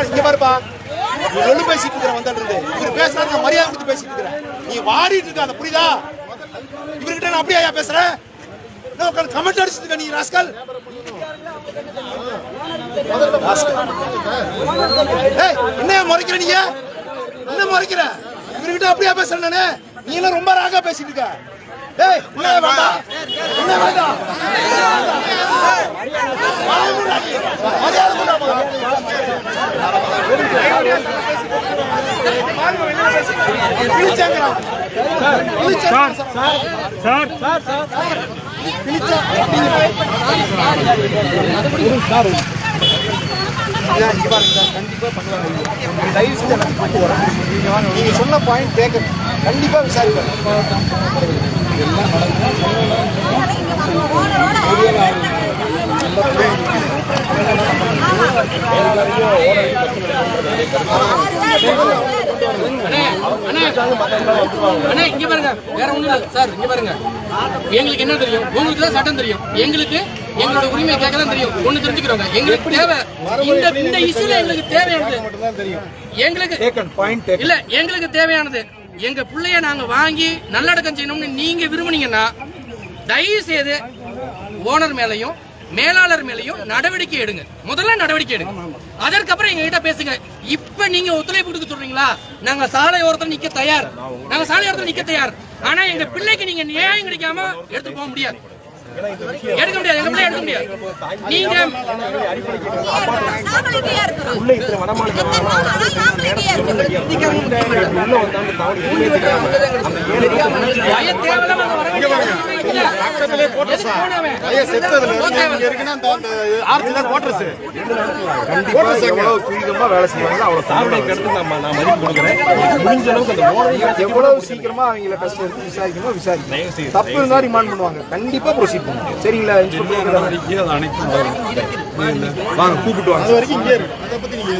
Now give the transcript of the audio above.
இங்க பாருப்பா, நீ ஒண்ணு பேசிட்டு இருக்கிற வந்துட்டு இவர் பேசுறாரு, நான் மரியாதை கொடுத்து பேசிட்டு இருக்கிறேன். நீ வாடிட்டு இருக்க, அந்த புரியுதா? இவர்கிட்ட நான் அப்படியா பேசுறேன்? கமெண்ட் அடிச்சுட்டு நீ ராஸ்கல். என்ன முறைக்கிற நீங்க? என்ன முறைக்கிற? இவர்கிட்ட அப்படியா பேசுறேன் நானு? நீ எல்லாம் ரொம்ப ராகா பேசிட்டு இருக்க. ஏய், என்ன வேண்டாம், என்ன வேண்டாம், கண்டிப்பா பண்ணுவாங்க. நீங்க சொன்ன பாயிண்ட் கேட்க கண்டிப்பா விசாரிப்பாங்க. இங்க பாருங்க, வேற ஒண்ணும் இல்ல சார். இங்க பாருங்க, எங்களுக்கு என்ன தெரியும்? உங்களுக்கு தான் சட்டம் தெரியும். எங்களுக்கு எங்களோட உரிமையை கேட்க தான் தெரியும். ஒண்ணு தெரிஞ்சுக்கிறோங்க, எங்களுக்கு தேவை இந்த இஷ்யூல எங்களுக்கு தேவையானது, எங்களுக்கு இல்ல, எங்களுக்கு தேவையானது எங்க பிள்ளைய நாங்க வாங்கி நல்லடக்கம் செய்யணும்னு நீங்க விரும்புனீங்கன்னா தயவு செய்து ஓனர் மேலையும் மேலாளர் மேலையும் நடவடிக்கை எடுங்க. முதல்ல நடவடிக்கை எடுங்க, அதற்கப்புறம் எங்க கிட்ட பேசுங்க. இப்ப நீங்க ஒத்துழைப்பு கொடுக்க சொல்றீங்களா? நாங்க சாலை ஓரத்தில் நிக்க தயார், நாங்க சாலை ஓரத்தில் நிக்க தயார். ஆனா எங்க பிள்ளைக்கு நீங்க நியாயம் கிடைக்காம எடுத்து போக முடியாது, எடுக்க முடியாது, எங்க பிள்ளை எடுக்க முடியாது. நீங்க எவ்வளவு சீக்கிரமா அவங்கள கஷ்டம் எடுத்து விசாரிக்கணும், விசாரிக்கணும். தப்பு இருந்தா ரிமாண்ட் பண்ணுவாங்க, கண்டிப்பா ப்ரொசீட் பண்ணுவாங்க. சரிங்களா? வாங்க, கூப்பிட்டு வாங்க. அது வரைக்கும் இங்கே இருக்கு. அதை பத்தி நீங்க